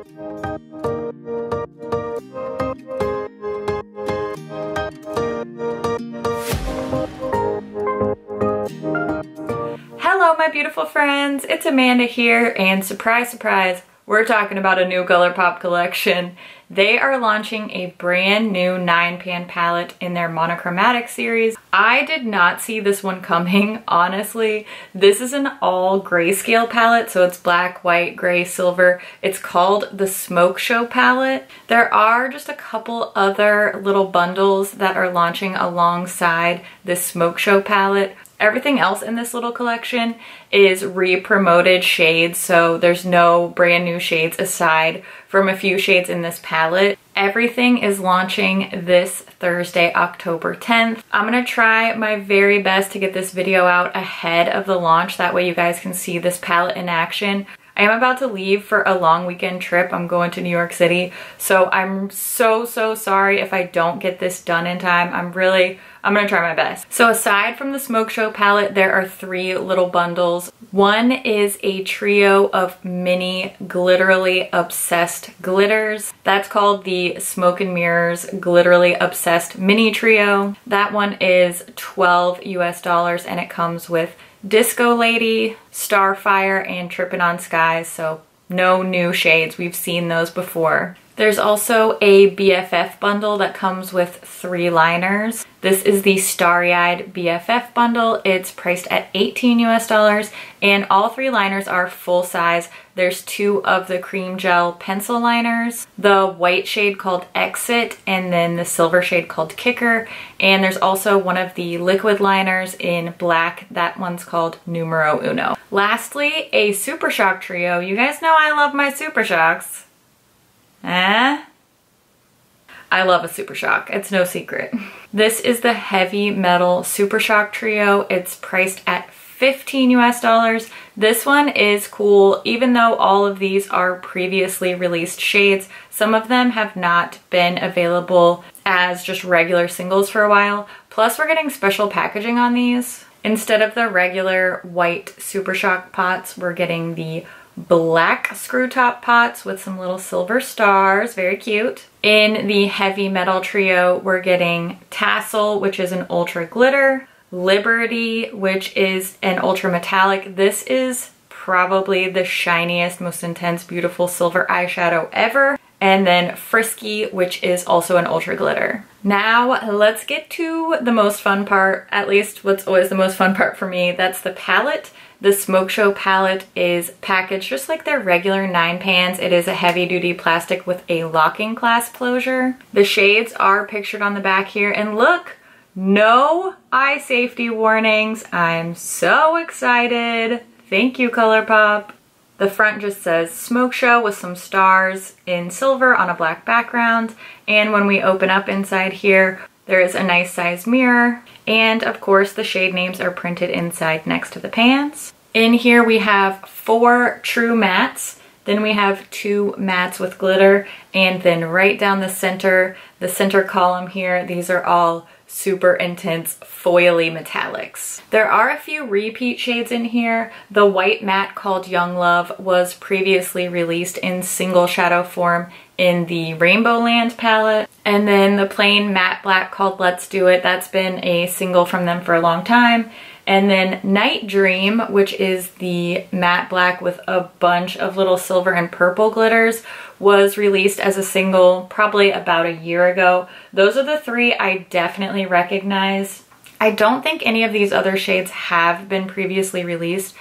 Hello my beautiful friends, it's Amanda here, and surprise surprise, we're talking about a new ColourPop collection. They are launching a brand new 9-pan palette in their monochromatic series. I did not see this one coming, honestly. This is an all grayscale palette, so it's black, white, gray, silver. It's called the Smoke Show palette. There are just a couple other little bundles that are launching alongside this Smoke Show palette. Everything else in this little collection is re-promoted shades, so there's no brand new shades aside from a few shades in this palette. Everything is launching this Thursday, October 10th. I'm gonna try my very best to get this video out ahead of the launch, that way you guys can see this palette in action. I am about to leave for a long weekend trip. I'm going to New York City, so I'm so sorry if I don't get this done in time. I'm gonna try my best. So aside from the Smoke Show palette, there are 3 little bundles. One is a trio of mini Glitterly Obsessed glitters. That's called the Smoke and Mirrors Glitterly Obsessed Mini Trio. That one is $12 US, and it comes with Disco Lady, Starfire, and Trippin' on Skies, so no new shades. We've seen those before. There's also a BFF bundle that comes with 3 liners. This is the Starry-Eyed BFF bundle. It's priced at $18 US, and all 3 liners are full size. There's 2 of the cream gel pencil liners, the white shade called Exit, and then the silver shade called Kicker. And there's also one of the liquid liners in black. That one's called Numero Uno. Lastly, a Super Shock trio. You guys know I love my Super Shocks. I love a Super Shock, it's no secret. This is the Heavy Metal Super Shock Trio. It's priced at $15 US. This one is cool, even though all of these are previously released shades. Some of them have not been available as just regular singles for a while. Plus we're getting special packaging on these. Instead of the regular white Super Shock pots, we're getting the black screw top pots with some little silver stars, very cute. In the Heavy Metal Trio, we're getting Tassel, which is an ultra glitter, Liberty, which is an ultra metallic. This is probably the shiniest, most intense, beautiful silver eyeshadow ever. And then Frisky, which is also an ultra glitter. Now let's get to the most fun part, at least what's always the most fun part for me. That's the palette. The Smoke Show palette is packaged just like their regular 9-pans. It is a heavy duty plastic with a locking clasp closure. The shades are pictured on the back here, and look, no eye safety warnings. I'm so excited. Thank you, ColourPop. The front just says Smoke Show with some stars in silver on a black background. And when we open up inside here, there is a nice sized mirror. And of course, the shade names are printed inside next to the pans. In here we have 4 true mattes. Then we have 2 mattes with glitter. And then right down the center column here, these are all super intense foily metallics. There are a few repeat shades in here. The white matte called Young Love was previously released in single shadow form in the Rainbow Land palette. And then the plain matte black called Let's Do It, that's been a single from them for a long time. And then Night Dream, which is the matte black with a bunch of little silver and purple glitters, was released as a single probably about a year ago. Those are the 3 I definitely recognize. I don't think any of these other shades have been previously released,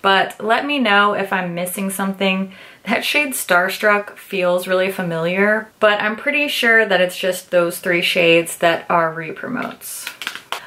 but let me know if I'm missing something. That shade Starstruck feels really familiar, but I'm pretty sure that it's just those 3 shades that are re-promotes.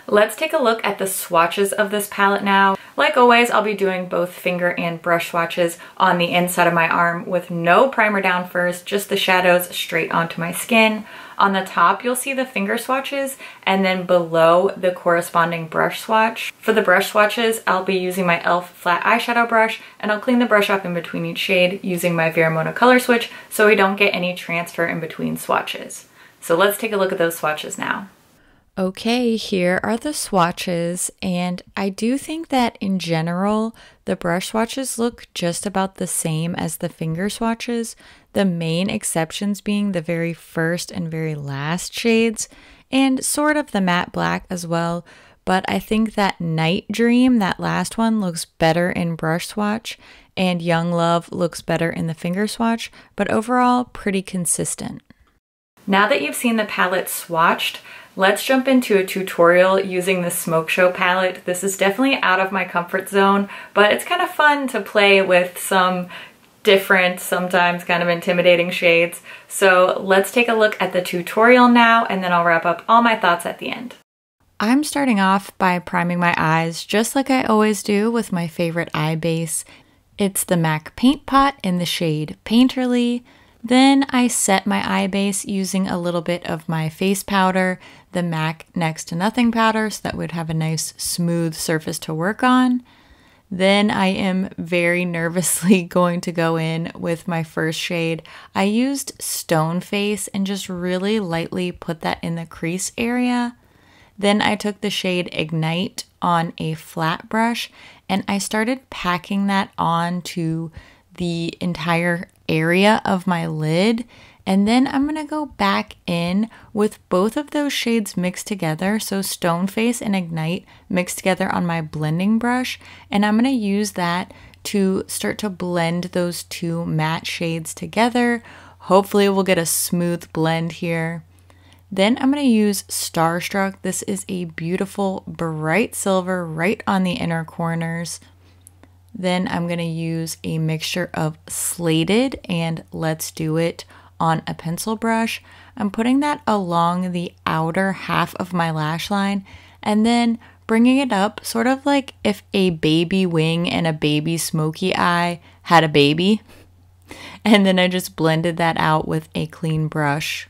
Let's take a look at the swatches of this palette now. Like always, I'll be doing both finger and brush swatches on the inside of my arm with no primer down first, just the shadows straight onto my skin. On the top, you'll see the finger swatches, and then below the corresponding brush swatch. For the brush swatches, I'll be using my e.l.f. flat eyeshadow brush, and I'll clean the brush up in between each shade using my Veramona color switch so we don't get any transfer in between swatches. So let's take a look at those swatches now. Okay, here are the swatches, and I do think that in general, the brush swatches look just about the same as the finger swatches. The main exceptions being the very first and very last shades, and sort of the matte black as well. But I think that Night Dream, that last one, looks better in brush swatch, and Young Love looks better in the finger swatch, but overall pretty consistent. Now that you've seen the palette swatched, let's jump into a tutorial using the Smoke Show palette. This is definitely out of my comfort zone, but it's kind of fun to play with some different, sometimes kind of intimidating shades. So let's take a look at the tutorial now, and then I'll wrap up all my thoughts at the end. I'm starting off by priming my eyes just like I always do with my favorite eye base. It's the MAC Paint Pot in the shade Painterly. Then I set my eye base using a little bit of my face powder, the MAC Next to Nothing powder, so that would have a nice smooth surface to work on. Then I am very nervously going to go in with my first shade. I used Stone Face and just really lightly put that in the crease area. Then I took the shade Ignite on a flat brush and I started packing that onto the entire area of my lid. And then I'm going to go back in with both of those shades mixed together. So Stone Face and Ignite mixed together on my blending brush. And I'm going to use that to start to blend those two matte shades together. Hopefully we'll get a smooth blend here. Then I'm going to use Starstruck. This is a beautiful bright silver right on the inner corners. Then I'm going to use a mixture of Slated and Let's Do It on a pencil brush. I'm putting that along the outer half of my lash line and then bringing it up sort of like if a baby wing and a baby smoky eye had a baby. And then I just blended that out with a clean brush.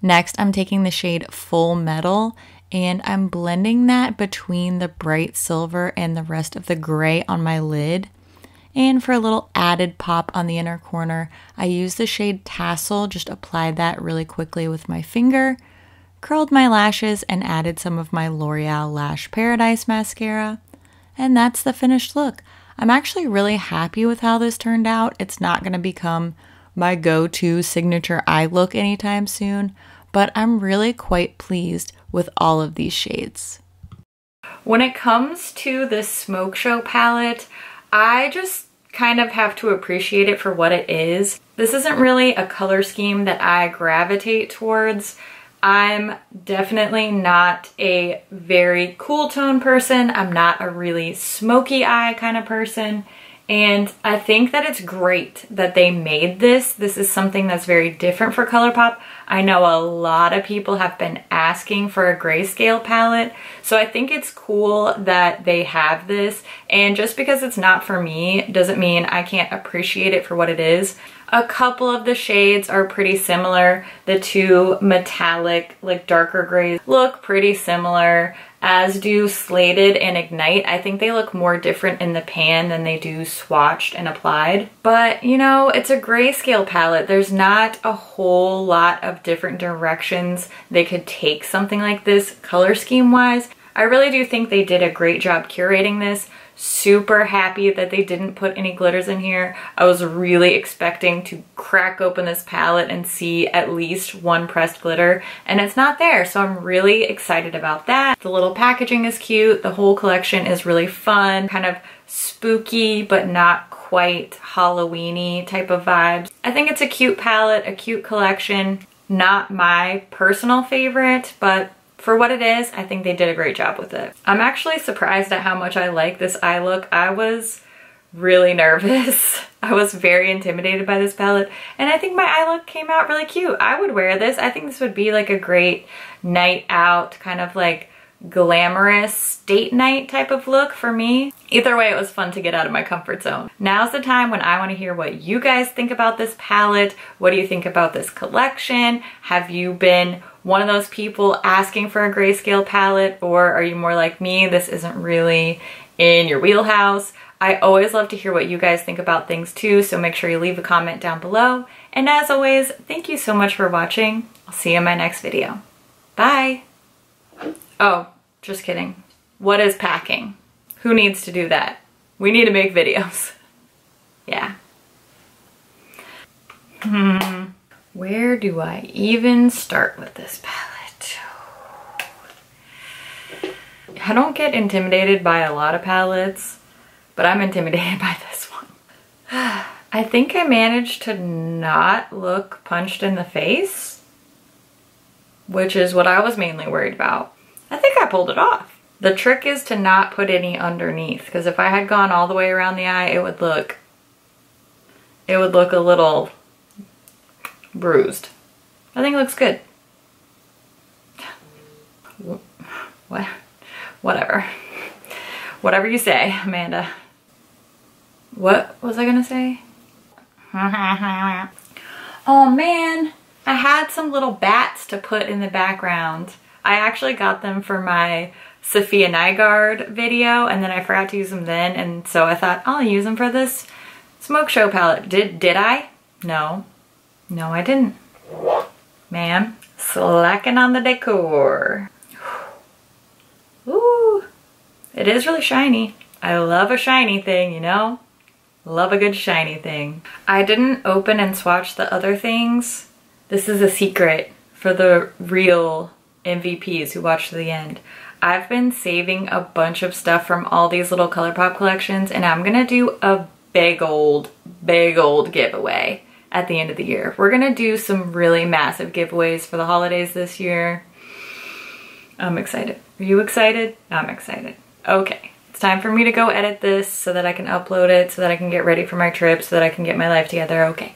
Next, I'm taking the shade Full Metal and I'm blending that between the bright silver and the rest of the gray on my lid. And for a little added pop on the inner corner, I used the shade Tassel, just applied that really quickly with my finger, curled my lashes, and added some of my L'Oreal Lash Paradise mascara. And that's the finished look. I'm actually really happy with how this turned out. It's not going to become my go-to signature eye look anytime soon, but I'm really quite pleased with all of these shades. When it comes to this Smoke Show palette, I just kind of have to appreciate it for what it is. This isn't really a color scheme that I gravitate towards. I'm definitely not a very cool tone person. I'm not a really smoky eye kind of person. And I think that it's great that they made this. This is something that's very different for ColourPop. I know a lot of people have been asking for a grayscale palette, so I think it's cool that they have this. And just because it's not for me doesn't mean I can't appreciate it for what it is. A couple of the shades are pretty similar. The two metallic, like darker grays, look pretty similar, as do Slated and Ignite. I think they look more different in the pan than they do swatched and applied. But, you know, it's a grayscale palette. There's not a whole lot of different directions they could take something like this color scheme wise. I really do think they did a great job curating this. Super happy that they didn't put any glitters in here. I was really expecting to crack open this palette and see at least one pressed glitter, and it's not there, so I'm really excited about that. The little packaging is cute. The whole collection is really fun, kind of spooky but not quite Halloween-y type of vibes. I think it's a cute palette, a cute collection. Not my personal favorite, but for what it is, I think they did a great job with it. I'm actually surprised at how much I like this eye look. I was really nervous. I was very intimidated by this palette, and I think my eye look came out really cute. I would wear this. I think this would be like a great night out, kind of like glamorous date night type of look for me. Either way, it was fun to get out of my comfort zone. Now's the time when I want to hear what you guys think about this palette. What do you think about this collection? Have you been one of those people asking for a grayscale palette, or are you more like me? This isn't really in your wheelhouse. I always love to hear what you guys think about things too, so make sure you leave a comment down below. And as always, thank you so much for watching. I'll see you in my next video. Bye! Oh, just kidding. What is packing? Who needs to do that? We need to make videos. Yeah. Where do I even start with this palette? I don't get intimidated by a lot of palettes, but I'm intimidated by this one. I think I managed to not look punched in the face, which is what I was mainly worried about. I think I pulled it off. The trick is to not put any underneath, because if I had gone all the way around the eye, it would look a little bruised. I think it looks good. What? Whatever. Whatever you say, Amanda. What was I gonna say? Oh man, I had some little bats to put in the background. I actually got them for my Sophia Nygaard video, and then I forgot to use them then, and so I thought I'll use them for this smoke show palette. Did I? No. No, I didn't. Ma'am, slacking on the decor. Ooh, it is really shiny. I love a shiny thing, you know? Love a good shiny thing. I didn't open and swatch the other things. This is a secret for the real MVPs who watch to the end. I've been saving a bunch of stuff from all these little ColourPop collections, and I'm gonna do a big old giveaway at the end of the year. We're gonna do some really massive giveaways for the holidays this year. I'm excited. Are you excited? I'm excited. Okay, it's time for me to go edit this so that I can upload it, so that I can get ready for my trip, so that I can get my life together. Okay.